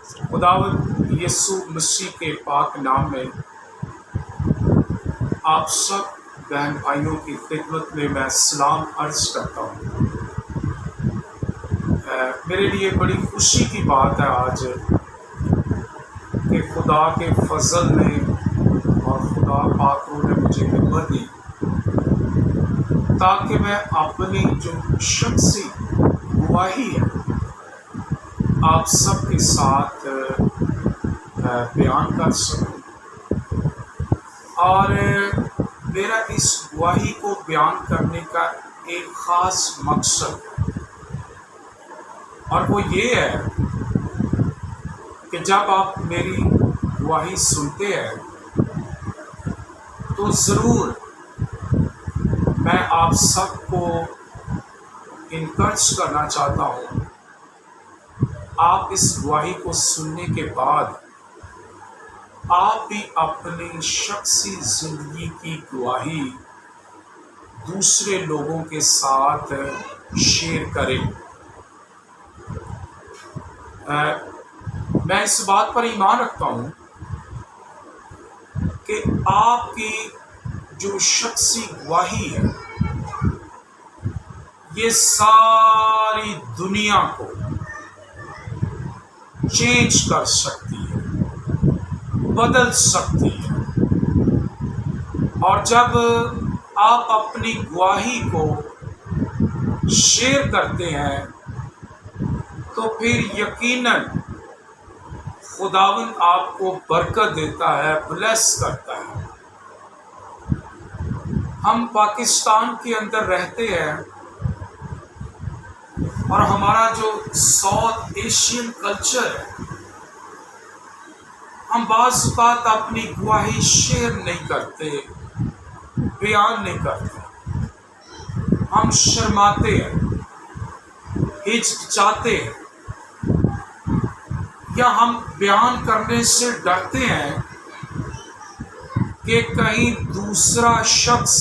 خداوند یسوع مسیح کے پاک نام میں آپ سب بہن بھائیوں کی خدمت میں میں سلام عرض کرتا ہوں۔ میرے لیے بڑی خوشی کی بات ہے آج کہ خدا کے فضل نے اور خدا پاک نے مجھے ہمت دی تاکہ میں اپنی جو شخصی گواہی ہے آپ سب کے ساتھ بیان کر سکوں، اور میرا اس گواہی کو بیان کرنے کا ایک خاص مقصد ہے، اور وہ یہ ہے کہ جب آپ میری گواہی سنتے ہیں تو ضرور میں آپ سب کو انکریج کرنا چاہتا ہوں۔ آپ اس گواہی کو سننے کے بعد آپ بھی اپنی شخصی زندگی کی گواہی دوسرے لوگوں کے ساتھ شیئر کریں۔ میں اس بات پر ایمان رکھتا ہوں کہ آپ کی جو شخصی گواہی ہے یہ ساری دنیا کو چینج کر سکتی ہے، بدل سکتی ہے، اور جب آپ اپنی گواہی کو شیئر کرتے ہیں تو پھر یقیناً خداوند آپ کو برکت دیتا ہے، بلیس کرتا ہے۔ ہم پاکستان کے اندر رہتے ہیں، اور ہمارا جو ساؤتھ ایشین کلچر ہے، ہم بعض اوقات اپنی گواہی شیئر نہیں کرتے، بیان نہیں کرتے، ہم شرماتے ہیں، ہچکچاتے ہیں، یا ہم بیان کرنے سے ڈرتے ہیں کہ کہیں دوسرا شخص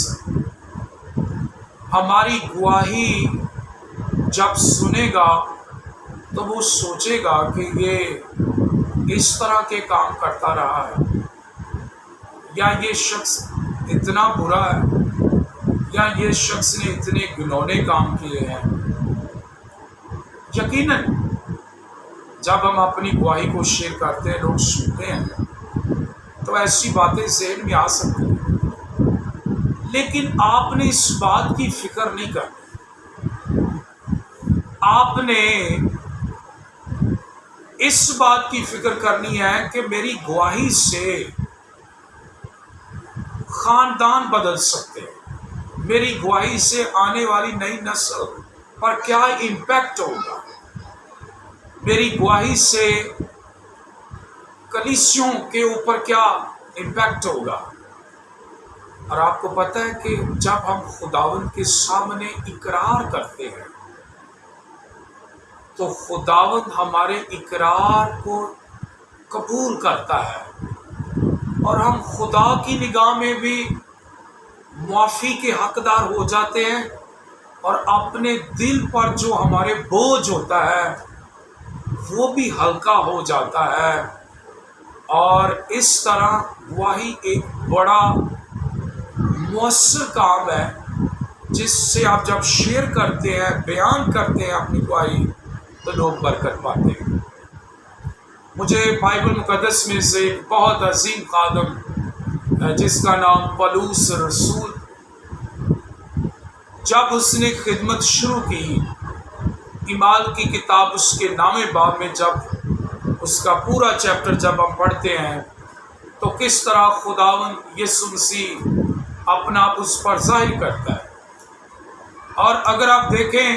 ہماری گواہی جب سنے گا تو وہ سوچے گا کہ یہ اس طرح کے کام کرتا رہا ہے، یا یہ شخص اتنا برا ہے، یا یہ شخص نے اتنے گھنونے کام کیے ہیں۔ یقیناً جب ہم اپنی گواہی کو شیئر کرتے ہیں، لوگ سنتے ہیں تو ایسی باتیں ذہن میں آ سکتی ہیں، لیکن آپ نے اس بات کی فکر نہیں کرنی۔ آپ نے اس بات کی فکر کرنی ہے کہ میری گواہی سے خاندان بدل سکتے ہیں، میری گواہی سے آنے والی نئی نسل پر کیا امپیکٹ ہوگا، میری گواہی سے کلیسیوں کے اوپر کیا امپیکٹ ہوگا۔ اور آپ کو پتہ ہے کہ جب ہم خداوند کے سامنے اقرار کرتے ہیں تو خداوند ہمارے اقرار کو قبول کرتا ہے، اور ہم خدا کی نگاہ میں بھی معافی کے حقدار ہو جاتے ہیں، اور اپنے دل پر جو ہمارے بوجھ ہوتا ہے وہ بھی ہلکا ہو جاتا ہے، اور اس طرح گواہی ایک بڑا مؤثر کام ہے جس سے آپ جب شیئر کرتے ہیں، بیان کرتے ہیں اپنی گواہی، تو لوگ برکت پاتے ہیں۔ مجھے بائبل مقدس میں سے ایک بہت عظیم خادم جس کا نام پولس رسول، جب اس نے خدمت شروع کی، اعمال کی کتاب اس کے نامے باب میں جب اس کا پورا چیپٹر جب ہم پڑھتے ہیں تو کس طرح خداوند یسوع مسیح اپنا آپ اس پر ظاہر کرتا ہے۔ اور اگر آپ دیکھیں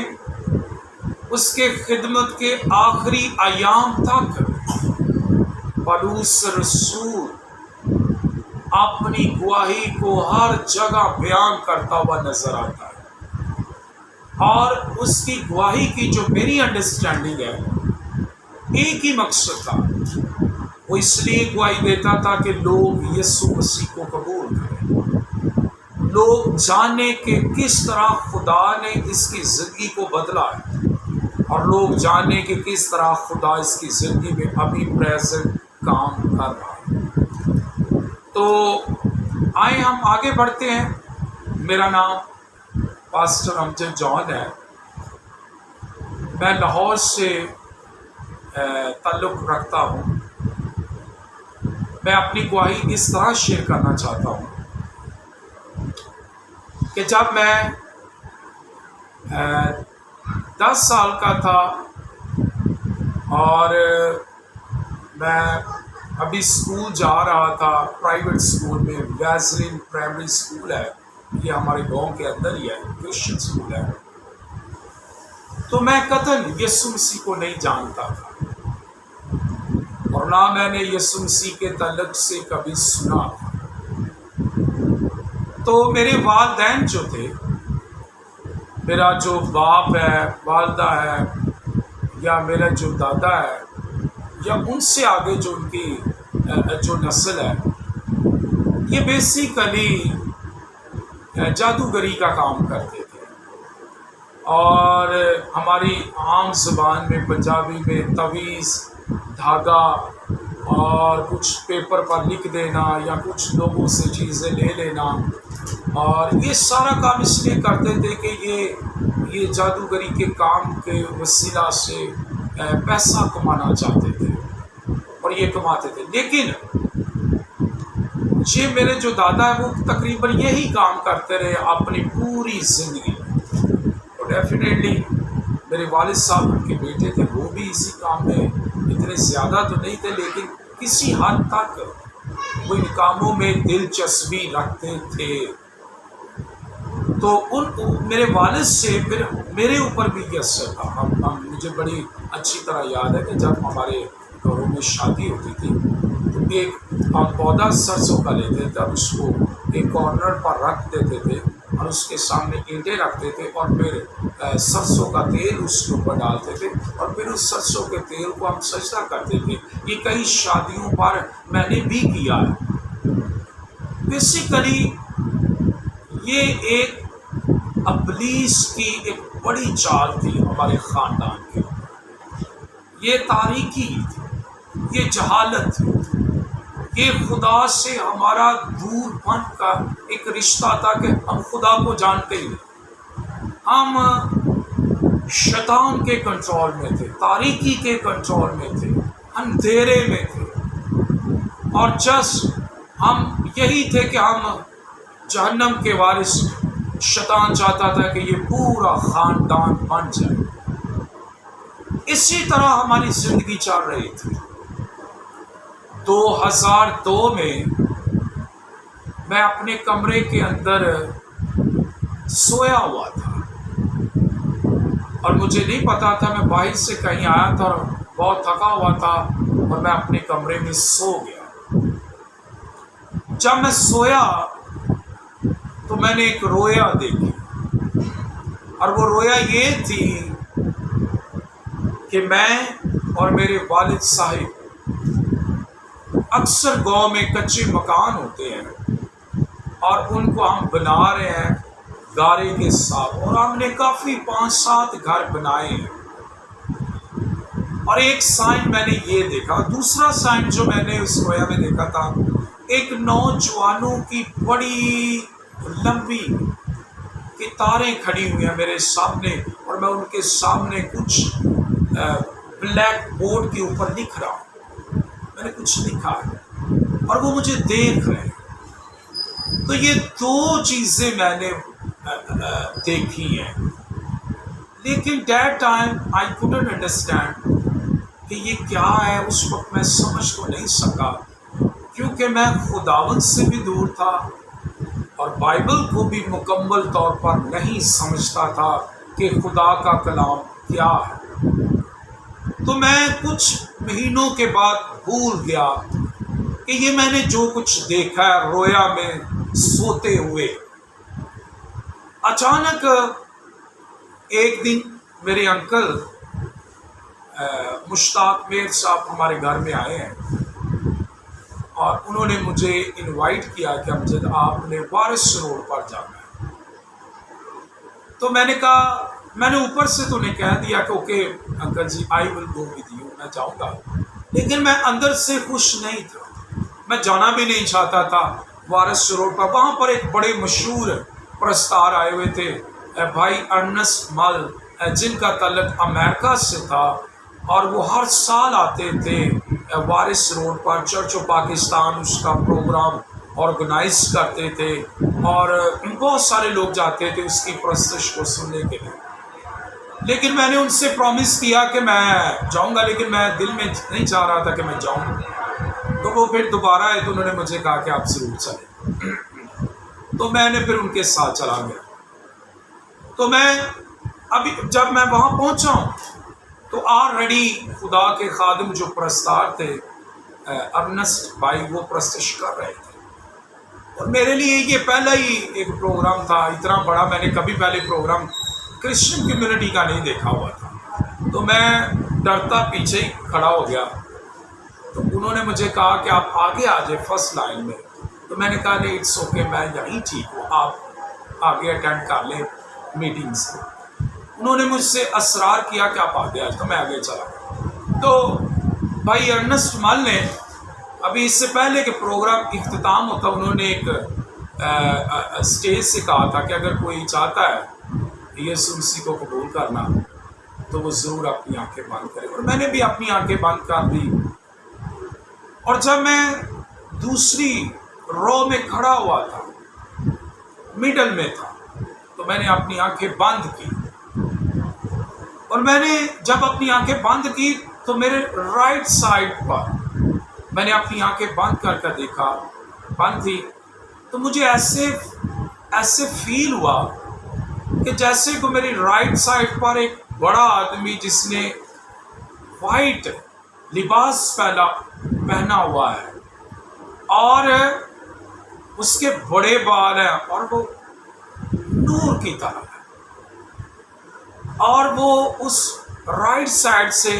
اس کے خدمت کے آخری ایام تک پولس رسول اپنی گواہی کو ہر جگہ بیان کرتا ہوا نظر آتا ہے، اور اس کی گواہی کی جو میری انڈرسٹینڈنگ ہے ایک ہی مقصد تھا، وہ اس لیے گواہی دیتا تھا کہ لوگ یسوع مسیح کو قبول کریں، لوگ جانیں کہ کس طرح خدا نے اس کی زندگی کو بدلا ہے، اور لوگ جانیں کہ کس طرح خدا اس کی زندگی میں ابھی پریزنٹ کام کر رہا ہے۔ تو آئیں ہم آگے بڑھتے ہیں۔ میرا نام پاسٹر امجد جان ہے، میں لاہور سے تعلق رکھتا ہوں۔ میں اپنی گواہی اس طرح شیئر کرنا چاہتا ہوں کہ جب میں 10 سال کا تھا اور میں ابھی اسکول جا رہا تھا، پرائیویٹ اسکول میں، ویزلین پرائمری اسکول ہے، یہ ہمارے گاؤں کے اندر ہی ہے، کرسچن اسکول ہے۔ تو میں قطعاً یسوع مسیح کو نہیں جانتا تھا اور نہ میں نے یسوع مسیح کے تعلق سے کبھی سنا تھا۔ تو میرے والدین جو تھے، میرا جو باپ ہے، والدہ ہے، یا میرا جو دادا ہے، یا ان سے آگے جو ان کی جو نسل ہے، یہ بیسیکلی جادوگری کا کام کرتے تھے، اور ہماری عام زبان میں پنجابی میں تویز، دھاگا اور کچھ پیپر پر لکھ دینا یا کچھ لوگوں سے چیزیں لے لینا، اور یہ سارا کام اس لیے کرتے تھے کہ یہ جادوگری کے کام کے وسیلہ سے پیسہ کمانا چاہتے تھے اور یہ کماتے تھے۔ لیکن یہ میرے جو دادا ہے وہ تقریباً یہی کام کرتے رہے اپنی پوری زندگی، اور ڈیفینیٹلی میرے والد صاحب ان کے بیٹے تھے، وہ بھی اسی کام میں اتنے زیادہ تو نہیں تھے، لیکن کسی حد تک وہ ان کاموں میں دلچسپی رکھتے تھے۔ تو میرے والد سے پھر میرے اوپر بھی یہ اثر تھا۔ مجھے بڑی اچھی طرح یاد ہے کہ جب ہمارے گھروں میں شادی ہوتی تھی تو ایک ہم پودا سرسوں کا لیتے تھے، اب اس کو ایک کارنر پر رکھ دیتے تھے اور اس کے سامنے اینٹیں رکھتے تھے، اور پھر سرسوں کا تیل اس کے اوپر ڈالتے تھے، اور پھر اس سرسوں کے تیل کو ہم سجدہ کرتے تھے۔ یہ کئی شادیوں پر میں نے بھی کیا ہے۔ بیسیکلی یہ ایک ابلیس کی ایک بڑی چال تھی ہمارے خاندان کی، یہ تاریکی تھی، یہ جہالت تھی، یہ خدا سے ہمارا دور پن کا ایک رشتہ تھا کہ ہم خدا کو جانتے ہی نہیں، ہم شیطان کے کنٹرول میں تھے، تاریکی کے کنٹرول میں تھے، اندھیرے میں تھے، اور ہم یہی تھے کہ ہم جہنم کے وارث۔ شیطان چاہتا تھا کہ یہ پورا خاندان بن جائے۔ اسی طرح ہماری زندگی چل رہی تھی۔ 2002 میں میں اپنے کمرے کے اندر سویا ہوا تھا اور مجھے نہیں پتا تھا، میں باہر سے کہیں آیا تھا اور بہت تھکا ہوا تھا اور میں اپنے کمرے میں سو گیا۔ جب میں سویا تو میں نے ایک رویا دیکھی، اور وہ رویا یہ تھی کہ میں اور میرے والد صاحب اکثر گاؤں میں کچے مکان ہوتے ہیں اور ان کو ہم بنا رہے ہیں گارے کے ساتھ، اور ہم نے کافی 5-7 گھر بنائے ہیں۔ اور ایک سائن میں نے یہ دیکھا، دوسرا سائن جو میں نے اس رویا میں دیکھا تھا، ایک نوجوانوں کی بڑی لمبی قطاریں کھڑی ہوئی ہیں میرے سامنے، اور میں ان کے سامنے کچھ بلیک بورڈ کے اوپر لکھ رہا ہوں، میں نے کچھ لکھا ہے اور وہ مجھے دیکھ رہے ہیں۔ تو یہ 2 چیزیں میں نے دیکھی ہیں، لیکن that time I couldn't understand کہ یہ کیا ہے۔ اس وقت میں سمجھ تو نہیں سکا، کیونکہ میں خداوند سے بھی دور تھا اور بائبل کو بھی مکمل طور پر نہیں سمجھتا تھا کہ خدا کا کلام کیا ہے۔ تو میں کچھ مہینوں کے بعد بھول گیا کہ یہ میں نے جو کچھ دیکھا ہے رویا میں سوتے ہوئے۔ اچانک ایک دن میرے انکل مشتاق میر صاحب ہمارے گھر میں آئے ہیں، اور انہوں نے مجھے انوائٹ کیا کہ امجد آپ نے وارث روڈ پر جانا ہے۔ تو میں نے کہا میں نے اوپر سے تو انہیں کہہ دیا کہ okay uncle ji I will go with you, میں جاؤں گا، لیکن میں اندر سے خوش نہیں تھا، میں جانا بھی نہیں چاہتا تھا۔ وارث روڈ پر وہاں پر ایک بڑے مشہور پرستار آئے ہوئے تھے، بھائی ارنسٹ مل، جن کا تعلق امریکہ سے تھا، اور وہ ہر سال آتے تھے وارث روڈ پر چرچ آف پاکستان اس کا پروگرام آرگنائز کرتے تھے، اور بہت سارے لوگ جاتے تھے اس کی پرستش کو سننے کے لیے۔ لیکن میں نے ان سے پرومس کیا کہ میں جاؤں گا، لیکن میں دل میں نہیں چاہ رہا تھا کہ میں جاؤں۔ تو وہ پھر دوبارہ آئے تو انہوں نے مجھے کہا کہ آپ ضرور چلیں، تو میں نے پھر ان کے ساتھ چلا گیا۔ تو میں ابھی جب میں وہاں پہنچا ہوں تو آلریڈی خدا کے خادم جو پرستار تھے ارنسٹ بھائی، وہ پرستش کر رہے تھے، اور میرے لیے یہ پہلا ہی ایک پروگرام تھا، اتنا بڑا میں نے کبھی پہلے پروگرام کرسچن کمیونٹی کا نہیں دیکھا ہوا تھا۔ تو میں ڈرتا پیچھے ہی کھڑا ہو گیا، تو انہوں نے مجھے کہا کہ آپ آگے آ جائیں فرسٹ لائن میں، تو میں نے کہا نہیں اٹس اوکے، میں یہیں ٹھیک ہوں، آپ آگے اٹینڈ کر لیں میٹنگس کو۔ انہوں نے مجھ سے اصرار کیا کہ آپ آگے آ جائیں، تو میں آگے چلا گیا۔ تو بھائی ارنسٹ مل نے ابھی اس سے پہلے کہ پروگرام اختتام ہوتا، انہوں نے ایک اسٹیج سے کہا تھا کہ اگر کوئی چاہتا ہے یسوع مسیح کو قبول کرنا تو وہ ضرور اپنی آنکھیں بند کرے، اور میں نے بھی اپنی آنکھیں بند کر دی، اور جب میں دوسری رو میں کھڑا ہوا تھا، مڈل میں تھا، تو میں نے اپنی آنکھیں بند کی، اور میں نے جب اپنی آنکھیں بند کی تو میرے رائٹ سائڈ پر میں نے اپنی آنکھیں بند کر کے دیکھا، بند تھی، تو مجھے ایسے فیل ہوا کہ جیسے کہ میری رائٹ سائڈ پر ایک بڑا آدمی جس نے وائٹ لباس پہنا ہوا ہے، اور اس کے بڑے بال ہیں، اور وہ نور کی طرح ہے، اور وہ اس رائٹ سائڈ سے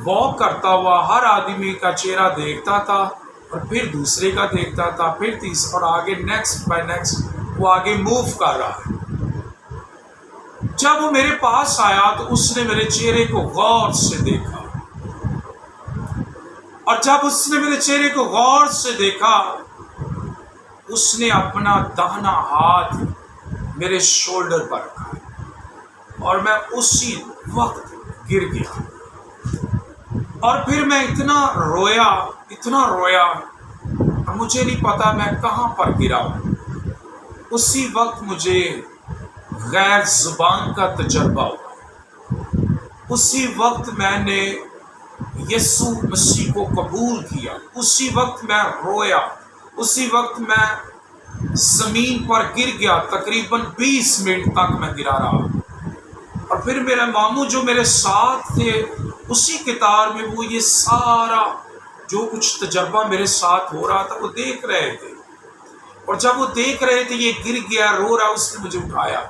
واک کرتا ہوا ہر آدمی کا چہرہ دیکھتا تھا، اور پھر دوسرے کا دیکھتا تھا، پھر تیسرا، اور آگے نیکسٹ بائی نیکسٹ وہ آگے موو کر رہا ہے۔ جب وہ میرے پاس آیا تو اس نے میرے چہرے کو غور سے دیکھا، اور جب اس نے میرے چہرے کو غور سے دیکھا، اس نے اپنا داہنا ہاتھ میرے شولڈر پر رکھا، اور میں اسی وقت گر گیا، اور پھر میں اتنا رویا، اور مجھے نہیں پتا میں کہاں پر گرا ہوں۔ اسی وقت مجھے غیر زبان کا تجربہ ہوا، اسی وقت میں نے یسوع مسیح کو قبول کیا، اسی وقت میں رویا، اسی وقت میں زمین پر گر گیا، تقریباً 20 منٹ تک میں گرا رہا، اور پھر میرے ماموں جو میرے ساتھ تھے اسی قطار میں، وہ یہ سارا جو کچھ تجربہ میرے ساتھ ہو رہا تھا وہ دیکھ رہے تھے، اور جب وہ دیکھ رہے تھے یہ گر گیا، رو رہا، اس نے مجھے اٹھایا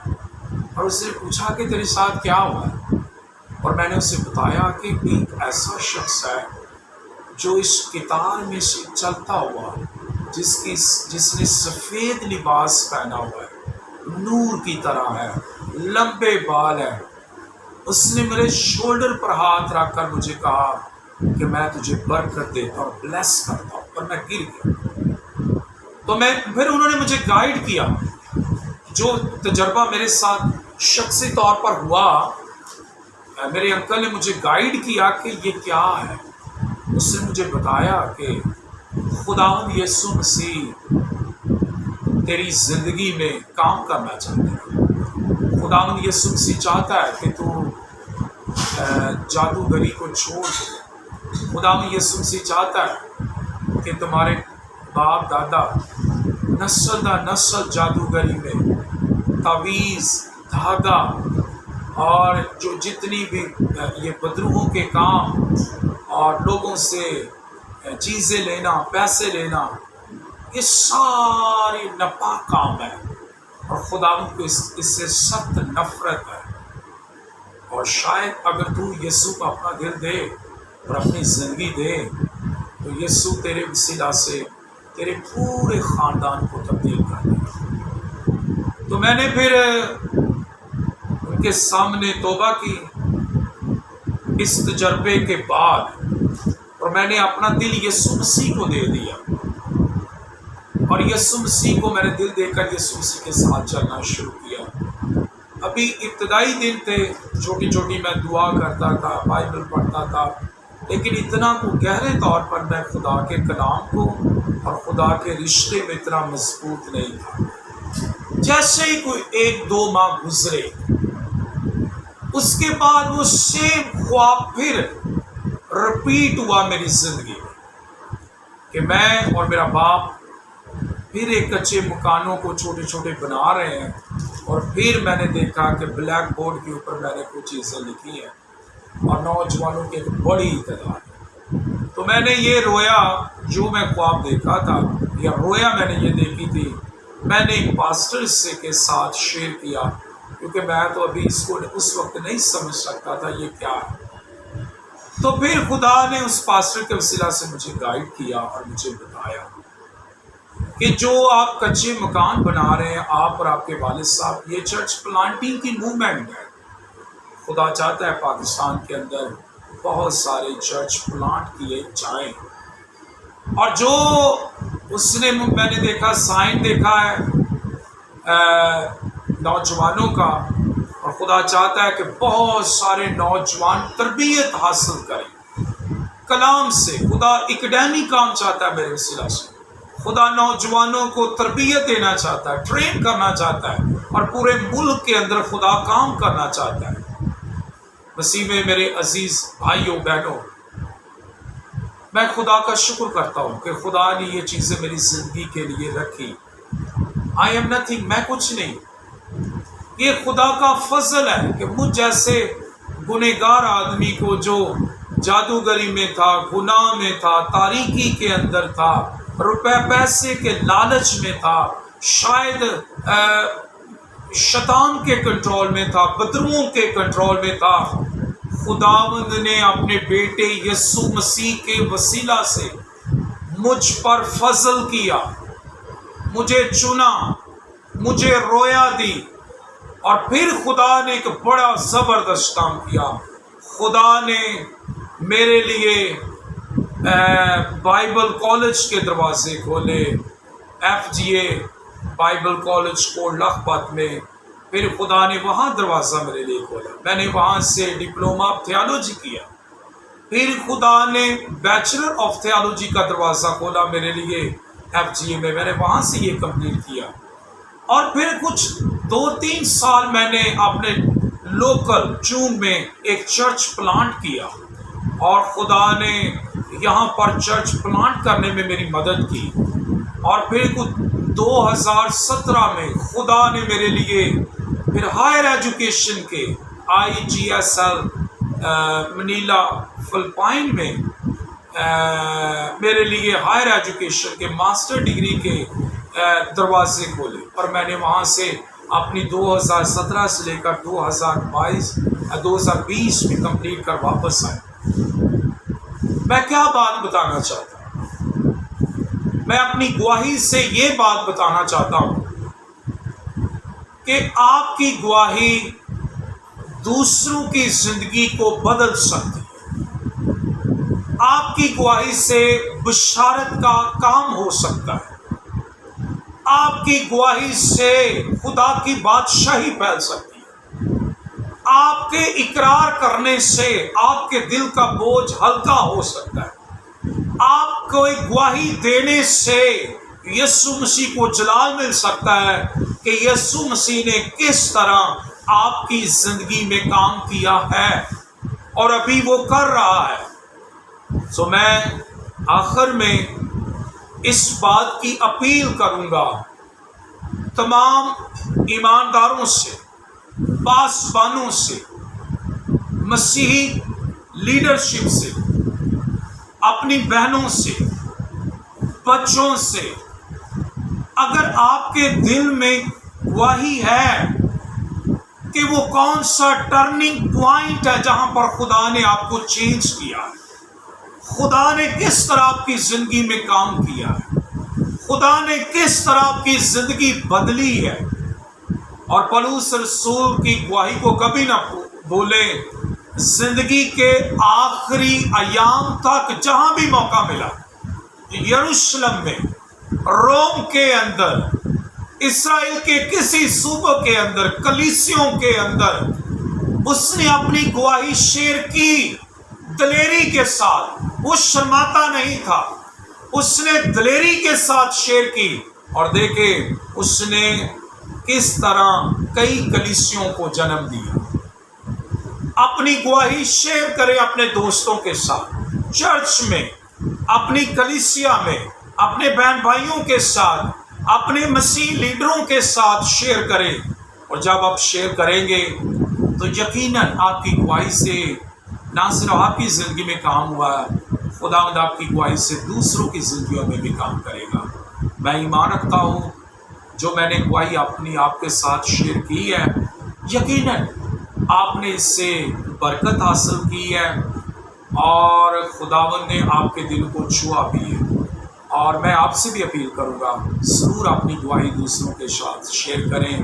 اور اس نے پوچھا کہ تیرے ساتھ کیا ہوا ہے، اور میں نے اسے بتایا کہ ایک ایسا شخص ہے جو اس قطار میں سے چلتا ہوا، جس نے سفید لباس پہنا ہوا ہے، نور کی طرح ہے، لمبے بال ہیں، اس نے میرے شولڈر پر ہاتھ رکھ کر مجھے کہا کہ میں تجھے برکت دیتا ہوں، بلیس کرتا ہوں، اور میں گر گیا۔ تو پھر انہوں نے مجھے گائیڈ کیا، جو تجربہ میرے ساتھ شخصی طور پر ہوا، میرے انکل نے مجھے گائیڈ کیا کہ یہ کیا ہے۔ اس نے مجھے بتایا کہ خداوند یسوع مسیح تیری زندگی میں کام کرنا چاہتا ہے، خداوند یسوع مسیح چاہتا ہے کہ تو جادوگری کو چھوڑ دے، خداوند یسوع مسیح چاہتا ہے کہ تمہارے باپ دادا نسل در نسل جادوگری میں تعویذ، دھاگا اور جو جتنی بھی یہ بدروحوں کے کام اور لوگوں سے چیزیں لینا، پیسے لینا، یہ ساری ناپاک کام ہے، اور خداوند کو اس سے سخت نفرت ہے۔ اور شاید اگر تو یسوع کو اپنا دل دے اور اپنی زندگی دے تو یسوع تیرے وسیلہ سے تیرے پورے خاندان کو تبدیل کر دے گا۔ تو میں نے پھر کے سامنے توبہ کی اس تجربے کے بعد، اور میں نے اپنا دل یسوع مسیح کو دے دیا، اور یسوع مسیح کو میں نے دل دے کر یسوع مسیح کے ساتھ چلنا شروع کیا۔ ابھی ابتدائی دن تھے، چھوٹی چھوٹی میں دعا کرتا تھا، بائبل پڑھتا تھا، لیکن اتنا کو گہرے طور پر میں خدا کے کلام کو اور خدا کے رشتے میں اتنا مضبوط نہیں تھا۔ جیسے ہی کوئی 1-2 ماہ گزرے، اس کے بعد وہ سیم خواب پھر رپیٹ ہوا میری زندگی میں کہ میں اور میرا باپ پھر ایک کچے مکانوں کو چھوٹے چھوٹے بنا رہے ہیں، اور پھر میں نے دیکھا کہ بلیک بورڈ کے اوپر میں نے کچھ چیزیں لکھی ہیں اور نوجوانوں کی ایک بڑی تعداد ہے۔ تو میں نے یہ رویا جو میں خواب دیکھا تھا، یا رویا میں نے یہ دیکھی تھی، میں نے ایک پاسٹر سے کے ساتھ شیئر کیا، کیونکہ میں تو ابھی اس کو اس وقت نہیں سمجھ سکتا تھا یہ کیا ہے۔ تو پھر خدا نے اس پاسٹر کے وسیلہ سے مجھے گائیڈ کیا اور مجھے بتایا کہ جو آپ کچے مکان بنا رہے ہیں، آپ اور آپ کے والد صاحب، یہ چرچ پلانٹنگ کی موومنٹ ہے۔ خدا چاہتا ہے پاکستان کے اندر بہت سارے چرچ پلانٹ کیے جائیں، اور جو اس نے میں نے دیکھا سائن دیکھا ہے نوجوانوں کا، اور خدا چاہتا ہے کہ بہت سارے نوجوان تربیت حاصل کریں کلام سے۔ خدا اکیڈمی کام چاہتا ہے میرے وسیلہ سے، خدا نوجوانوں کو تربیت دینا چاہتا ہے، ٹرین کرنا چاہتا ہے، اور پورے ملک کے اندر خدا کام کرنا چاہتا ہے۔ مسیح میں میرے عزیز بھائیوں بہنوں، میں خدا کا شکر کرتا ہوں کہ خدا نے یہ چیزیں میری زندگی کے لیے رکھی۔ آئی ایم نتھنگ، میں کچھ نہیں، یہ خدا کا فضل ہے کہ مجھ جیسے گنہگار آدمی کو جو جادوگری میں تھا، گناہ میں تھا، تاریکی کے اندر تھا، روپے پیسے کے لالچ میں تھا، شاید شیطان کے کنٹرول میں تھا، بدروؤں کے کنٹرول میں تھا، خداوند نے اپنے بیٹے یسوع مسیح کے وسیلہ سے مجھ پر فضل کیا، مجھے چنا، مجھے رویا دی، اور پھر خدا نے ایک بڑا زبردست کام کیا۔ خدا نے میرے لیے بائبل کالج کے دروازے کھولے، FGA Bible college Kot Lakhpat میں۔ پھر خدا نے وہاں دروازہ میرے لیے کھولا، میں نے وہاں سے ڈپلومہ آف تھیالوجی کیا۔ پھر خدا نے بیچلر آف تھیالوجی کا دروازہ کھولا میرے لیے FGA میں، میں نے وہاں سے یہ کمپلیٹ کیا۔ اور پھر کچھ 2-3 سال میں نے اپنے لوکل چونگ میں ایک چرچ پلانٹ کیا، اور خدا نے یہاں پر چرچ پلانٹ کرنے میں میری مدد کی۔ اور پھر کچھ 2017 میں خدا نے میرے لیے پھر ہائر ایجوکیشن کے IGSL منیلا فلپائن میں میرے لیے ہائر ایجوکیشن کے ماسٹر ڈگری کے دروازے کھولے، اور میں نے وہاں سے اپنی 2017 سے لے کر 2020 میں کمپلیٹ کر واپس آئے۔ میں کیا بات بتانا چاہتا ہوں؟ میں اپنی گواہی سے یہ بات بتانا چاہتا ہوں کہ آپ کی گواہی دوسروں کی زندگی کو بدل سکتی ہے۔ آپ کی گواہی سے بشارت کا کام ہو سکتا ہے۔ آپ کی گواہی سے خدا کی بادشاہی پھیل سکتی ہے۔ آپ کے اقرار کرنے سے آپ کے دل کا بوجھ ہلکا ہو سکتا ہے۔ آپ کو ایک گواہی دینے سے یسوع مسیح کو جلال مل سکتا ہے کہ یسوع مسیح نے کس طرح آپ کی زندگی میں کام کیا ہے اور ابھی وہ کر رہا ہے۔ سو میں آخر میں اس بات کی اپیل کروں گا تمام ایمانداروں سے، پاسبانوں سے، مسیحی لیڈرشپ سے، اپنی بہنوں سے، بچوں سے، اگر آپ کے دل میں گواہی ہے کہ وہ کون سا ٹرننگ پوائنٹ ہے جہاں پر خدا نے آپ کو چینج کیا ہے، خدا نے کس طرح آپ کی زندگی میں کام کیا ہے، خدا نے کس طرح آپ کی زندگی بدلی ہے، اور پولس رسول کی گواہی کو کبھی نہ بھولیں۔ زندگی کے آخری ایام تک جہاں بھی موقع ملا، یروشلم میں، روم کے اندر، اسرائیل کے کسی صوبوں کے اندر، کلیسیوں کے اندر، اس نے اپنی گواہی شیئر کی دلیری کے ساتھ۔ وہ شرماتا نہیں تھا، اس نے دلیری کے ساتھ شیئر کی، اور دیکھیں اس نے کس طرح کئی کلیسیوں کو جنم دیا۔ اپنی گواہی شیئر کریں اپنے دوستوں کے ساتھ، چرچ میں، اپنی کلیسیا میں، اپنے بہن بھائیوں کے ساتھ، اپنے مسیح لیڈروں کے ساتھ شیئر کریں۔ اور جب آپ شیئر کریں گے تو یقیناً آپ کی گواہی سے نہ صرف آپ کی زندگی میں کام ہوا ہے، خداوند آپ کی گواہی سے دوسروں کی زندگیوں میں بھی کام کرے گا۔ میں ایمان رکھتا ہوں جو میں نے گواہی اپنی آپ کے ساتھ شیئر کی ہے، یقیناً آپ نے اس سے برکت حاصل کی ہے اور خداوند نے آپ کے دل کو چھوا بھی ہے۔ اور میں آپ سے بھی اپیل کروں گا، ضرور اپنی گواہی دوسروں کے ساتھ شیئر کریں۔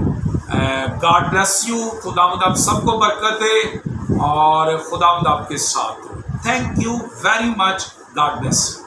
گاڈ بلیس یو، خداوند آپ سب کو برکت دے اور خداوند آپ کے ساتھ ہو۔ Thank you very much, God bless you.